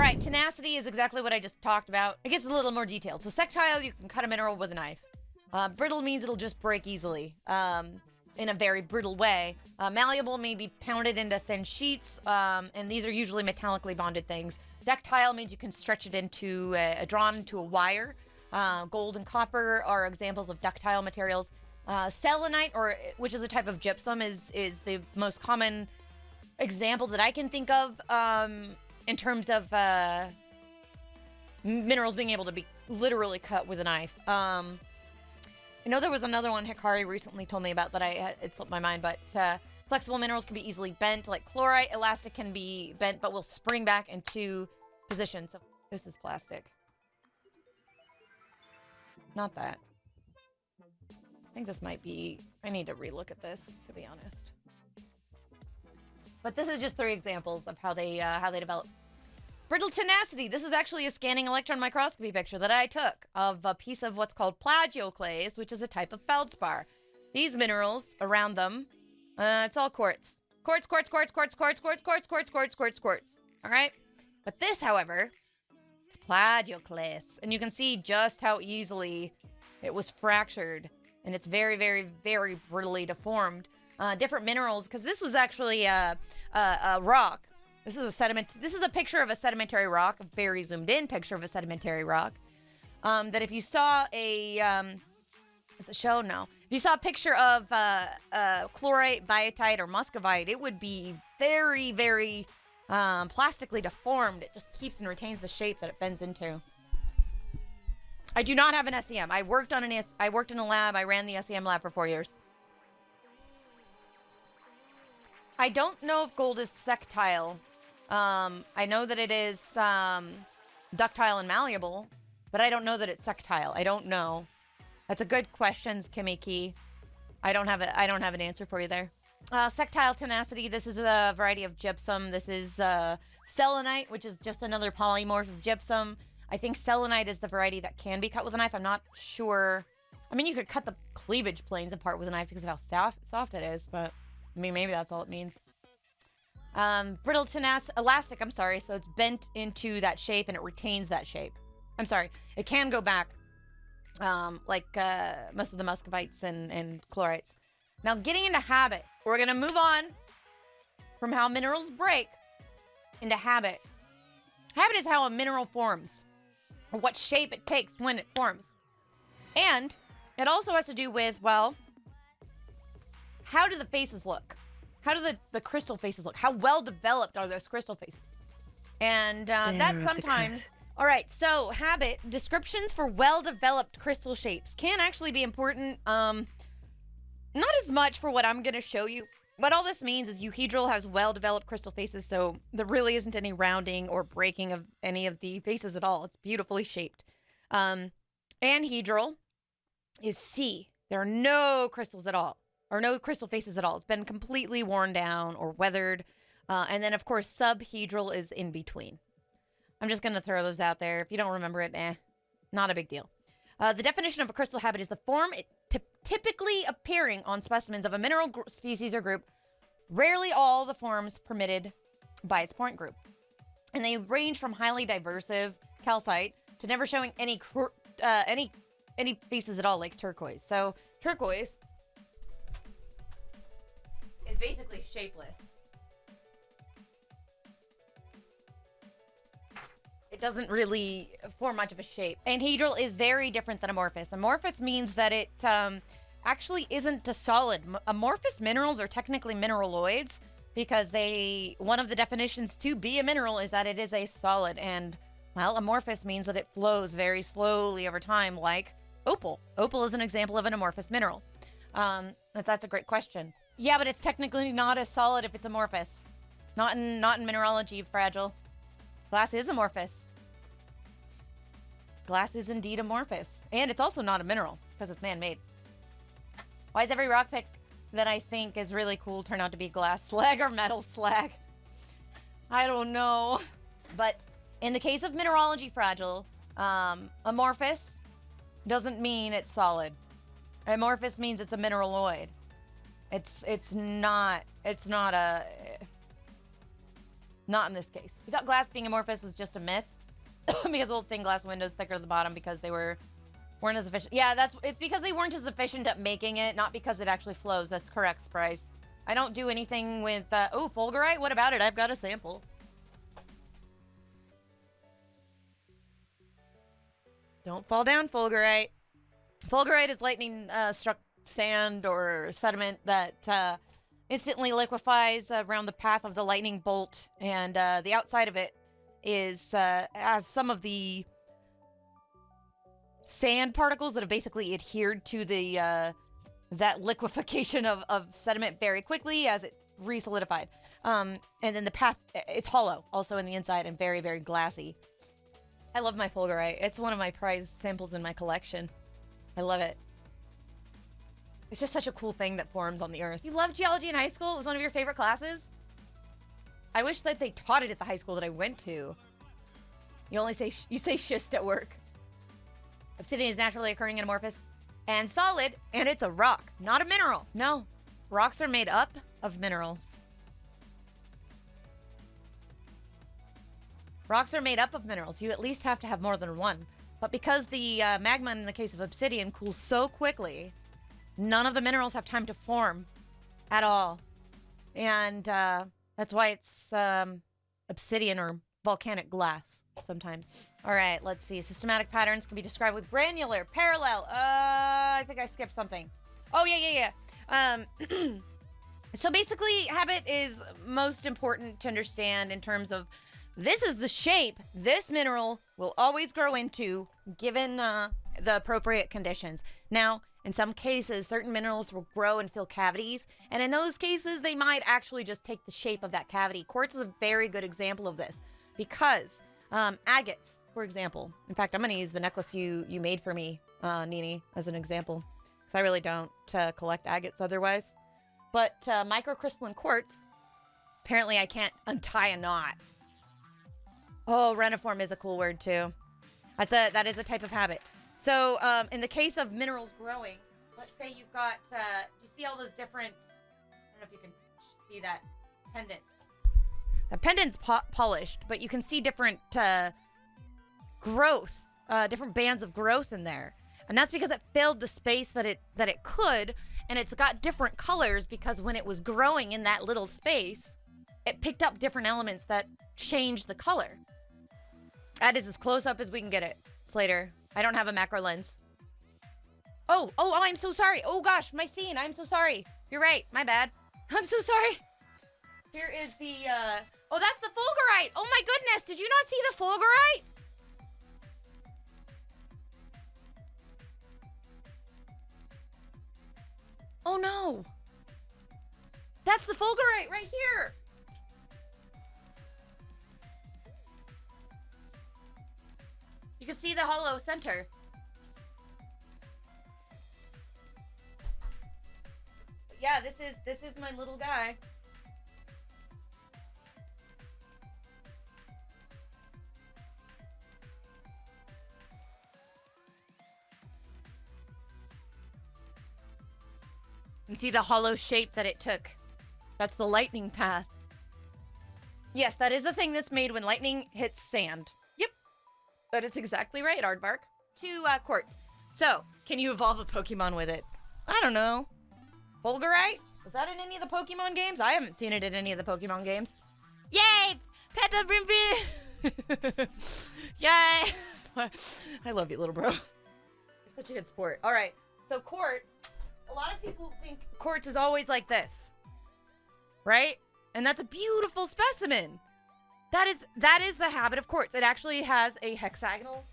right, tenacity is exactly what I just talked about. It gets a little more detailed. So sectile, you can cut a mineral with a knife. Brittle means it'll just break easily in a very brittle way. Malleable may be pounded into thin sheets, and these are usually metallically bonded things. Ductile means you can stretch it into drawn into a wire. Gold and copper are examples of ductile materials. Selenite, which is a type of gypsum, is the most common example that I can think of in terms of minerals being able to be literally cut with a knife. I know there was another one Hikari recently told me about that it slipped my mind, but flexible minerals can be easily bent, like chlorite. Elastic can be bent, but will spring back into position. So this is plastic. Not that. I think this might be... I need to relook at this, to be honest. But this is just 3 examples of how they develop. Brittle tenacity. This is actually a scanning electron microscopy picture that I took of a piece of what's called plagioclase, which is a type of feldspar. These minerals around them, it's all quartz. Quartz, quartz, quartz, quartz, quartz, quartz, quartz, quartz, quartz, quartz, quartz. All right? But this, however, is plagioclase. And you can see just how easily it was fractured. And it's very, very, very brittly deformed. Different minerals, because this was actually a rock. This is a sediment. This is a picture of a sedimentary rock, a very zoomed in picture of a sedimentary rock. That if you saw it's a show now. If you saw a picture of chlorite, biotite, or muscovite, it would be very, very plastically deformed. It just keeps and retains the shape that it bends into. I do not have an SEM. I worked in a lab. I ran the SEM lab for 4 years. I don't know if gold is sectile. I know that it is ductile and malleable, but I don't know that it's sectile. I don't know. That's a good question, Kimiki. I don't have an answer for you there. Sectile tenacity. This is a variety of gypsum. This is selenite, which is just another polymorph of gypsum. I think selenite is the variety that can be cut with a knife. I'm not sure. I mean, you could cut the cleavage planes apart with a knife because of how soft it is, but I mean, maybe that's all it means. Brittle elastic, I'm sorry. So it's bent into that shape and it retains that shape. I'm sorry. It can go back, like most of the muscovites and chlorites. Now, getting into habit, we're going to move on from how minerals break into habit. Habit is how a mineral forms, or what shape it takes when it forms. And it also has to do with, well, how do the faces look? How do the crystal faces look? How well developed are those crystal faces? And that sometimes... All right, so habit, descriptions for well-developed crystal shapes can actually be important. Not as much for what I'm going to show you. What all this means is euhedral has well-developed crystal faces, so there really isn't any rounding or breaking of any of the faces at all. It's beautifully shaped. Anhedral is C. There are no crystals at all, or no crystal faces at all. It's been completely worn down or weathered. And then, of course, subhedral is in between. I'm just going to throw those out there. If you don't remember it, not a big deal. The definition of a crystal habit is the form typically appearing on specimens of a mineral species or group, rarely all the forms permitted by its point group. And they range from highly diversive calcite to never showing any faces at all, like turquoise. So turquoise is basically shapeless. It doesn't really form much of a shape. Anhedral is very different than amorphous. Amorphous means that it actually isn't a solid. Amorphous minerals are technically mineraloids because one of the definitions to be a mineral is that it is a solid. And, well, amorphous means that it flows very slowly over time, like opal. Opal is an example of an amorphous mineral. That's a great question. Yeah, but it's technically not as solid if it's amorphous. Not in mineralogy, Fragile. Glass is amorphous. Glass is indeed amorphous. And it's also not a mineral because it's man-made. Why does every rock pick that I think is really cool turn out to be glass slag or metal slag? I don't know. But in the case of mineralogy, Fragile, amorphous doesn't mean it's solid. Amorphous means it's a mineraloid. It's not a... Not in this case. We thought glass being amorphous was just a myth because old stained glass windows thicker at the bottom because they weren't as efficient. Yeah, it's because they weren't as efficient at making it, not because it actually flows. That's correct, Bryce. I don't do anything with, oh, Fulgurite? What about it? I've got a sample. Don't fall down, Fulgurite. Fulgurite is lightning struck sand or sediment that instantly liquefies around the path of the lightning bolt, and the outside of it is has some of the sand particles that have basically adhered to the that liquefaction of sediment very quickly as it re-solidified. And then the path, it's hollow also in the inside and very, very glassy. I love my Fulgurite. It's one of my prized samples in my collection. I love it. It's just such a cool thing that forms on the earth. You loved geology in high school? It was one of your favorite classes? I wish that they taught it at the high school that I went to. You only say, you say schist at work. Obsidian is naturally occurring in amorphous and solid, and it's a rock, not a mineral. No, rocks are made up of minerals. Rocks are made up of minerals. You at least have to have more than one. But because the magma in the case of obsidian cools so quickly, none of the minerals have time to form at all. And that's why it's obsidian or volcanic glass sometimes. All right, let's see. Systematic patterns can be described with granular, parallel. I think I skipped something. Oh, yeah. So basically, habit is most important to understand in terms of this is the shape this mineral will always grow into given the appropriate conditions. Now, in some cases, certain minerals will grow and fill cavities, and in those cases, they might actually just take the shape of that cavity. Quartz is a very good example of this because agates, for example. In fact, I'm going to use the necklace you made for me, Nini, as an example, because I really don't collect agates otherwise. But microcrystalline quartz, apparently I can't untie a knot. Oh, reniform is a cool word too. That is a type of habit. So in the case of minerals growing, let's say you've got, you see all those different, I don't know if you can see that pendant. The pendant's polished, but you can see different growth, different bands of growth in there. And that's because it filled the space that it could, and it's got different colors because when it was growing in that little space, it picked up different elements that changed the color. That is as close up as we can get it. Slater, I don't have a macro lens. Oh, I'm so sorry. Oh gosh, my scene. I'm so sorry. You're right. My bad. I'm so sorry. Here is the, oh, that's the Fulgurite. Oh my goodness. Did you not see the Fulgurite? Oh no. That's the Fulgurite right here. You can see the hollow center. But yeah, this is my little guy. You can see the hollow shape that it took. That's the lightning path. Yes, that is the thing that's made when lightning hits sand. Yep. That is exactly right, Aardvark. To Quartz. So, can you evolve a Pokemon with it? I don't know. Fulgurite? Is that in any of the Pokemon games? I haven't seen it in any of the Pokemon games. Yay! Peppa Brim Brim! Yay! I love you, little bro. You're such a good sport. All right, so Quartz. A lot of people think Quartz is always like this. Right? And that's a beautiful specimen. That is the habit of quartz. It actually has a hexagonal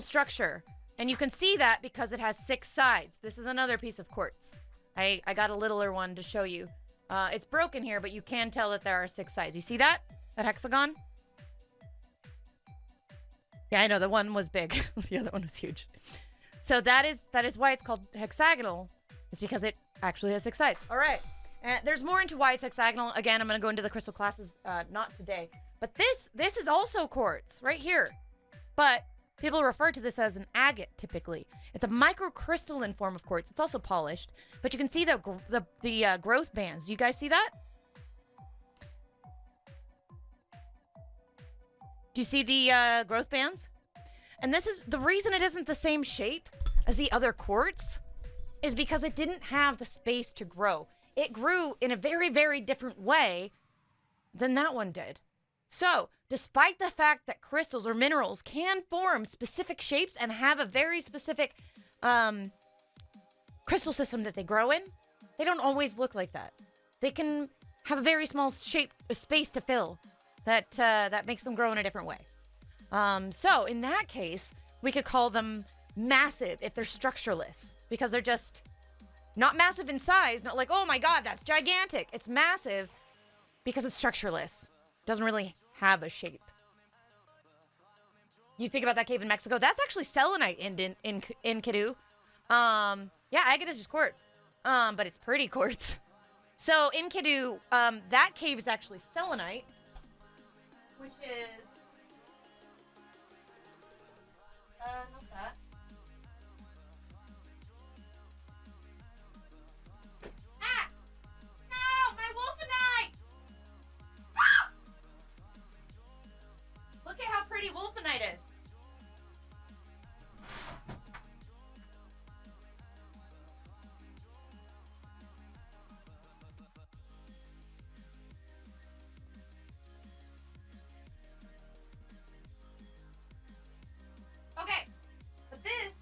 structure. And you can see that because it has 6 sides. This is another piece of quartz. I got a littler one to show you. It's broken here, but you can tell that there are 6 sides. You see that? That hexagon? Yeah, I know. The one was big. The other one was huge. So that is why it's called hexagonal. It's because it actually has 6 sides. All right. There's more into why it's hexagonal. Again, I'm going to go into the crystal classes, not today. But this is also quartz right here. But people refer to this as an agate typically. It's a microcrystalline form of quartz. It's also polished. But you can see the growth bands. You guys see that? Do you see the growth bands? And this is the reason it isn't the same shape as the other quartz is because it didn't have the space to grow. It grew in a very, very different way than that one did. So, despite the fact that crystals or minerals can form specific shapes and have a very specific crystal system that they grow in, they don't always look like that. They can have a very small shape, a space to fill that makes them grow in a different way. So in that case, we could call them massive if they're structureless because they're just not massive in size, not like, oh my God, that's gigantic. It's massive because it's structureless. Doesn't really have a shape. You think about that cave in Mexico, that's actually selenite in Cadu. Yeah, Agate is just quartz, but it's pretty quartz. So in Cadu, that cave is actually selenite, which is, what's that? Ah! No, my wolfenite! Ah! Look at how pretty wolfenite is. Okay, but this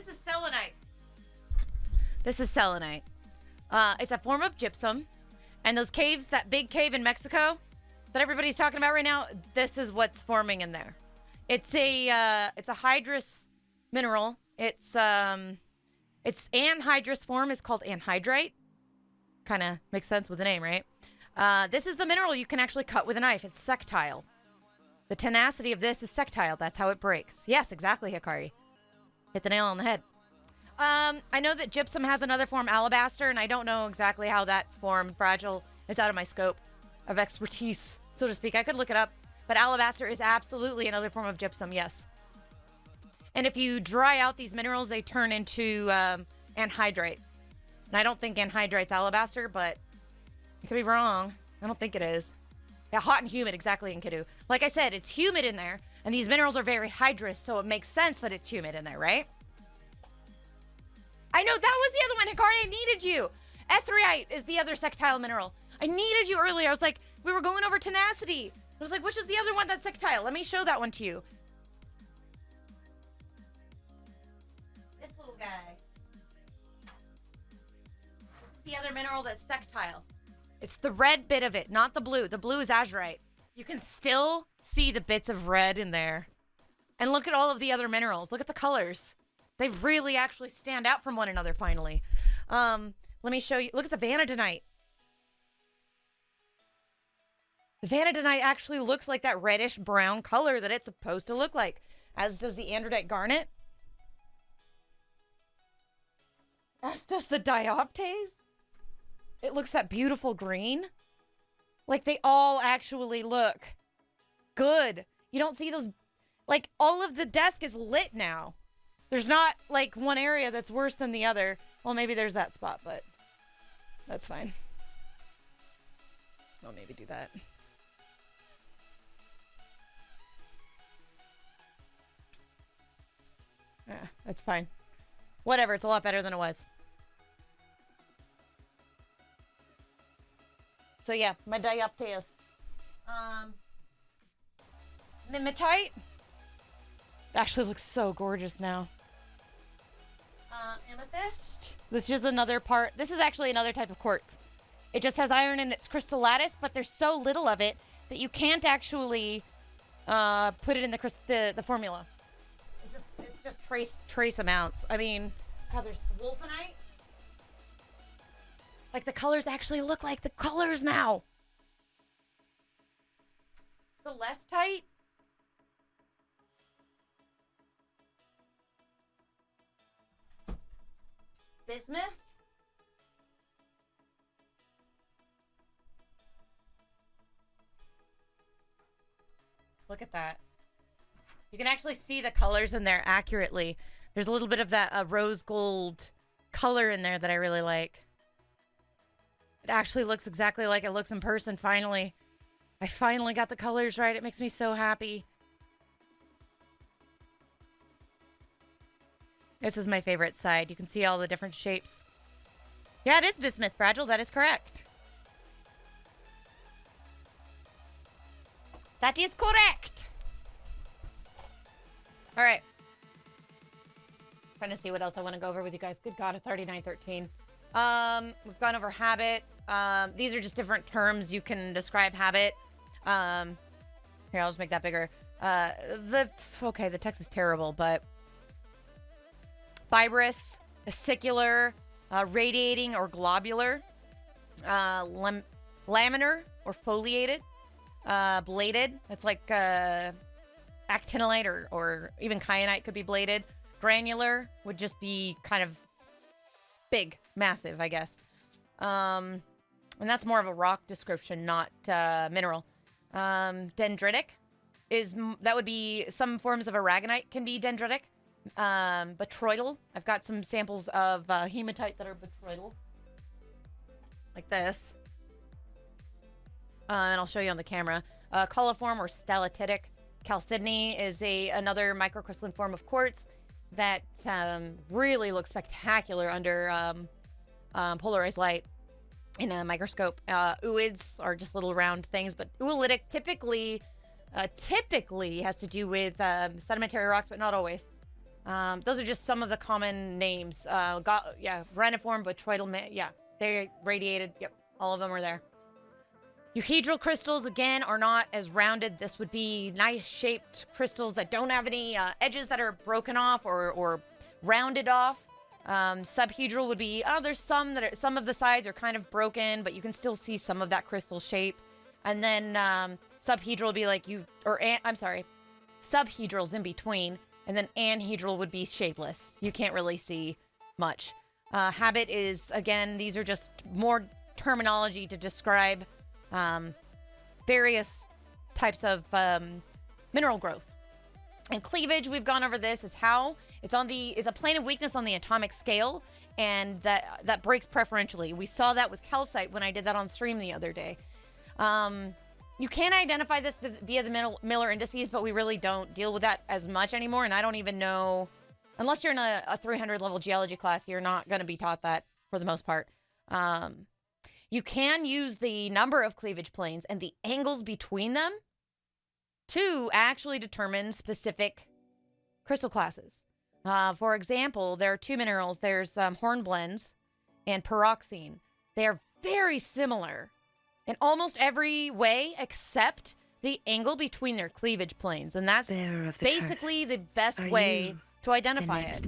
is selenite. This is selenite. It's a form of gypsum, and those caves, that big cave in Mexico that everybody's talking about right now, this is what's forming in there. It's a hydrous mineral. It's anhydrous form is called anhydrite. Kind of makes sense with the name, right? This is the mineral you can actually cut with a knife. It's sectile. The tenacity of this is sectile. That's how it breaks. Yes, exactly, Hikari. Hit the nail on the head. I know that gypsum has another form, alabaster, and I don't know exactly how that's formed. Fragile is out of my scope of expertise, so to speak. I could look it up, but alabaster is absolutely another form of gypsum, yes. And if you dry out these minerals, they turn into anhydrite. And I don't think anhydrite's alabaster, but I could be wrong. I don't think it is. Yeah, hot and humid, exactly, in Cadu. Like I said, it's humid in there, and these minerals are very hydrous, so it makes sense that it's humid in there, right? I know, that was the other one, Hikari. I needed you. Ethereite is the other sectile mineral. I needed you earlier. I was like, we were going over tenacity. I was like, which is the other one that's sectile? Let me show that one to you. This little guy. This is the other mineral that's sectile. It's the red bit of it, not the blue. The blue is azurite. You can still see the bits of red in there. And look at all of the other minerals. Look at the colors. They really actually stand out from one another, finally. Let me show you. Look at the vanadinite. The vanadinite actually looks like that reddish brown color that it's supposed to look like, as does the andradite garnet. As does the dioptase. It looks that beautiful green. Like they all actually look good. You don't see those, like all of the desk is lit now. There's not like one area that's worse than the other. Well, maybe there's that spot, but that's fine. I'll maybe do that. Yeah, that's fine. Whatever, it's a lot better than it was. So yeah, my dioptase. Mimetite. It actually looks so gorgeous now. Amethyst. This is another part. This is actually another type of quartz. It just has iron in its crystal lattice, but there's so little of it that you can't actually put it in the formula. It's just trace amounts. I mean, God, there's wolfenite. Like the colors actually look like the colors now. Celestite. Bismuth. Look at that. You can actually see the colors in there accurately. There's a little bit of that rose gold color in there that I really like. It actually looks exactly like it looks in person, finally. I finally got the colors right. It makes me so happy. This is my favorite side. You can see all the different shapes. Yeah, it is bismuth fragile. That is correct. That is correct. All right. Trying to see what else I want to go over with you guys. Good God, it's already 9:13. We've gone over habit. These are just different terms you can describe habit. Here, I'll just make that bigger. Okay, the text is terrible, but fibrous, acicular, radiating or globular, laminar or foliated, bladed. It's like actinolite or even kyanite could be bladed. Granular would just be kind of big, massive, I guess. And that's more of a rock description, not mineral. Dendritic that would be some forms of aragonite can be dendritic. Botryoidal. I've got some samples of hematite that are botryoidal, like this. And I'll show you on the camera. Coliform or stalactitic. Chalcedony is another microcrystalline form of quartz that really looks spectacular under polarized light in a microscope. Ooids are just little round things, but oolitic typically has to do with sedimentary rocks, but not always. Those are just some of the common names. Graniform, botryoidal, they're radiated. Yep, all of them are there. Euhedral crystals, again, are not as rounded. This would be nice shaped crystals that don't have any edges that are broken off or rounded off. Subhedral would be, there's some some of the sides are kind of broken, but you can still see some of that crystal shape. And then subhedral would be like subhedral's in between. And then anhedral would be shapeless. You can't really see much. Habit is, again, these are just more terminology to describe various types of mineral growth. And cleavage, we've gone over this, is how it's a plane of weakness on the atomic scale, and that breaks preferentially. We saw that with calcite when I did that on stream the other day. You can identify this via the Miller indices, but we really don't deal with that as much anymore. And I don't even know, unless you're in a 300 level geology class, you're not going to be taught that for the most part. You can use the number of cleavage planes and the angles between them to actually determine specific crystal classes. For example, there are two minerals. There's hornblends and pyroxene. They are very similar in almost every way except the angle between their cleavage planes. And that's basically the best way to identify it.